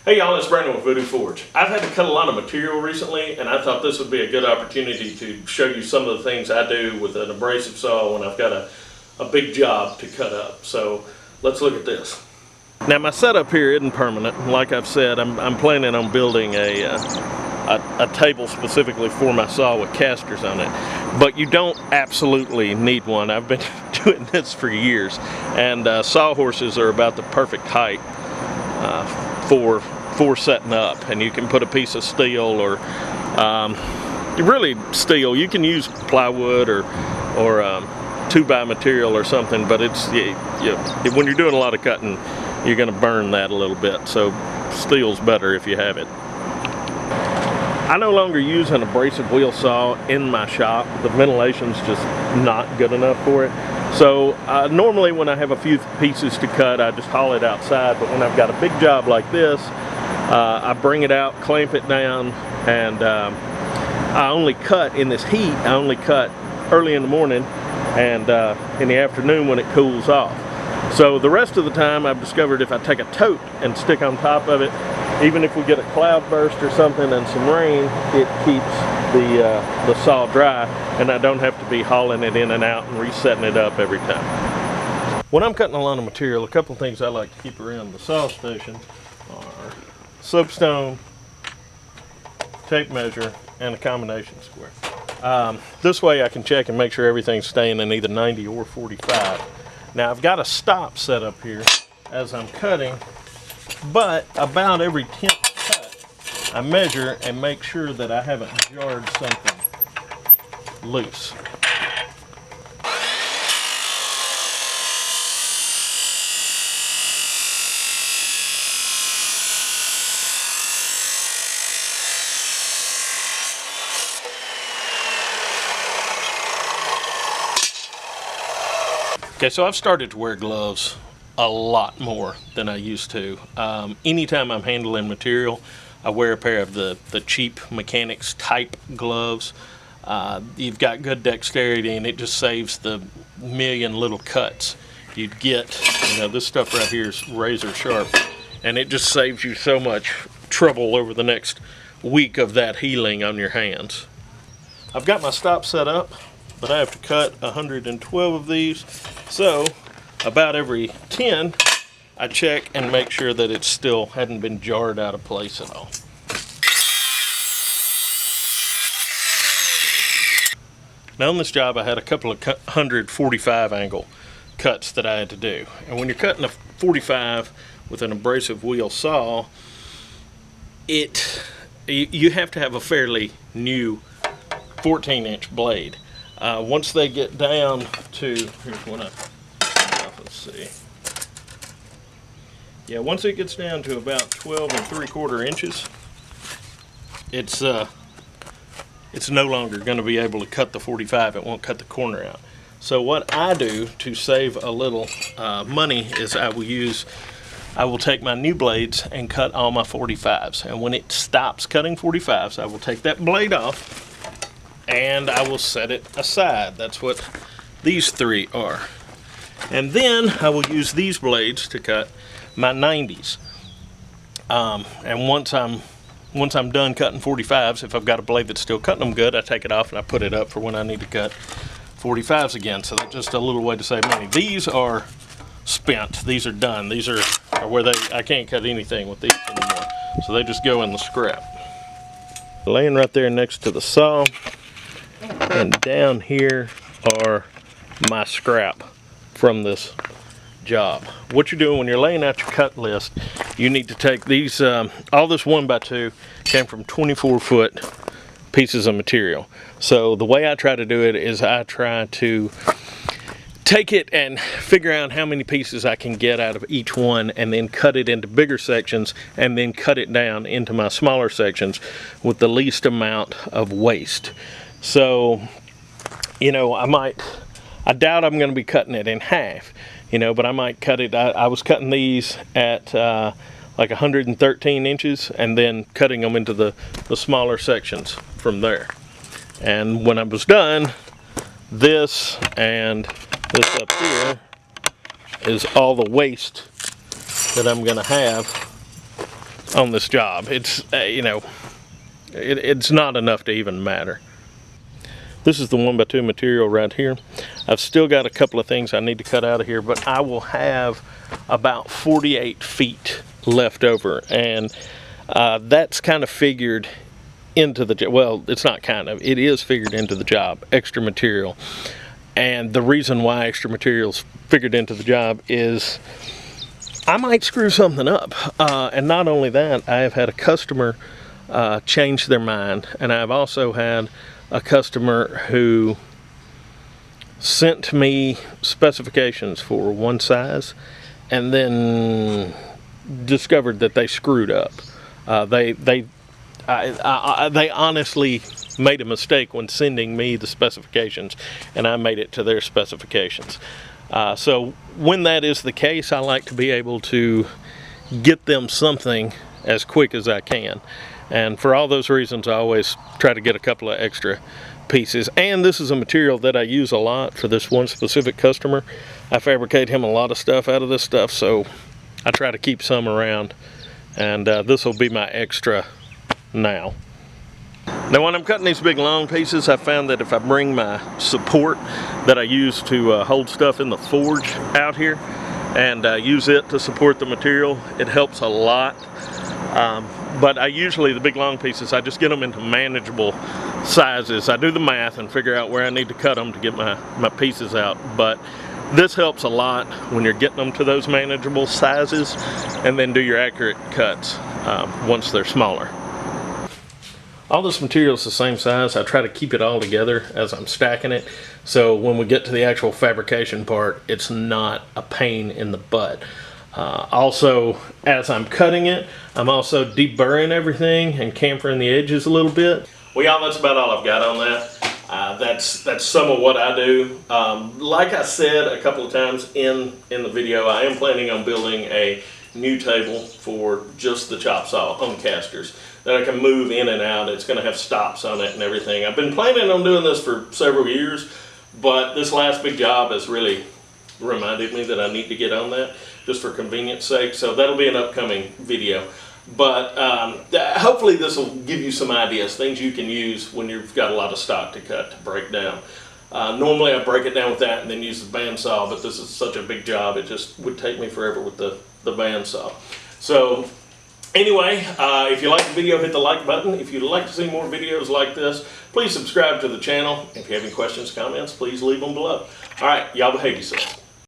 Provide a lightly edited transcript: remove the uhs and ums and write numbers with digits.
Hey y'all, it's Brandon with VOODOO Forge. I've had to cut a lot of material recently, and I thought this would be a good opportunity to show you some of the things I do with an abrasive saw when I've got a big job to cut up. So let's look at this. Now my setup here isn't permanent. Like I've said, I'm planning on building a table specifically for my saw with casters on it. But you don't absolutely need one. I've been doing this for years, and sawhorses are about the perfect height for setting up, and you can put a piece of steel or really steel. You can use plywood or 2x material or something, but it's when you're doing a lot of cutting, you're going to burn that a little bit. So steel's better if you have it. I no longer use an abrasive wheel saw in my shop. The ventilation's just not good enough for it. So normally when I have a few pieces to cut, I just haul it outside. But when I've got a big job like this, I bring it out, clamp it down, and I only cut in this heat. I only cut early in the morning and in the afternoon when it cools off. So the rest of the time, I've discovered if I take a tote and stick on top of it, even if we get a cloud burst or something and some rain, it keeps the saw dry, and I don't have to be hauling it in and out and resetting it up every time. When I'm cutting a lot of material, a couple of things I like to keep around the saw station are soapstone, tape measure, and a combination square. This way I can check and make sure everything's staying in either 90 or 45. Now I've got a stop set up here as I'm cutting, but about every 10th cut, I measure and make sure that I haven't jarred something loose. Okay, so I've started to wear gloves a lot more than I used to. Anytime I'm handling material, I wear a pair of the cheap mechanics type gloves. You've got good dexterity, and it just saves the million little cuts you'd get. This stuff right here is razor sharp, and it just saves you so much trouble over the next week of that healing on your hands. I've got my stop set up, but I have to cut 112 of these. So about every 10, I check and make sure that it still hadn't been jarred out of place at all. Now on this job, I had a couple of 145 angle cuts that I had to do. And when you're cutting a 45 with an abrasive wheel saw, you have to have a fairly new 14-inch blade. Once they get down to, here's one let's see. Yeah, once it gets down to about 12 3/4 inches, it's no longer going to be able to cut the 45. It won't cut the corner out. So what I do to save a little money is I will take my new blades and cut all my 45s. And when it stops cutting 45s, I will take that blade off and I will set it aside. That's what these three are. And then I will use these blades to cut my 90s. And once I'm done cutting 45s, if I've got a blade that's still cutting them good, I take it off and I put it up for when I need to cut 45s again. So that's just a little way to save money. These are spent. These are done. These are where I can't cut anything with these anymore. So they just go in the scrap. Laying right there next to the saw, and down here are my scrap from this job. What you're doing when you're laying out your cut list, you need to take these, all this 1x2 came from 24-foot pieces of material. So the way I try to do it is I try to take it and figure out how many pieces I can get out of each one, and then cut it into bigger sections, and then cut it down into my smaller sections with the least amount of waste. So, I doubt I'm going to be cutting it in half, but I might cut it. I was cutting these at like 113 inches and then cutting them into the smaller sections from there. And when I was done, this and this up here is all the waste that I'm going to have on this job. It's, you know, it's not enough to even matter. This is the 1x2 material right here. I've still got a couple of things I need to cut out of here, but I will have about 48 feet left over, and that's kind of figured into the job. Well, it's not kind of, it is figured into the job, extra material. And the reason why extra material's figured into the job is I might screw something up. And not only that, I have had a customer change their mind, and I've also had a customer who sent me specifications for one size and then discovered that they screwed up. They honestly made a mistake when sending me the specifications, and I made it to their specifications. So when that is the case, I like to be able to get them something as quick as I can. And for all those reasons, I always try to get a couple of extra pieces. And this is a material that I use a lot for this one specific customer. I fabricate him a lot of stuff out of this stuff, so I try to keep some around. And this will be my extra now. Now when I'm cutting these big long pieces, I found that if I bring my support that I use to hold stuff in the forge out here and use it to support the material, it helps a lot. But I usually, the big long pieces, I just get them into manageable sizes. I do the math and figure out where I need to cut them to get my pieces out. But this helps a lot when you're getting them to those manageable sizes, and then do your accurate cuts once they're smaller. All this material is the same size. I try to keep it all together as I'm stacking it, so when we get to the actual fabrication part, it's not a pain in the butt. Also, as I'm cutting it, I'm also deburring everything and chamfering the edges a little bit. Well, y'all, that's about all I've got on that. That's some of what I do. Like I said a couple of times in the video, I am planning on building a new table for just the chop saw on casters that I can move in and out. It's going to have stops on it and everything. I've been planning on doing this for several years, but this last big job has really reminded me that I need to get on that just for convenience sake. So that'll be an upcoming video. But hopefully this will give you some ideas, things you can use when you've got a lot of stock to cut, to break down. Normally I break it down with that and then use the bandsaw, but this is such a big job, it just would take me forever with the bandsaw. So anyway, if you like the video, hit the like button. If you'd like to see more videos like this, please subscribe to the channel. If you have any questions, comments, please leave them below. All right, y'all behave yourselves.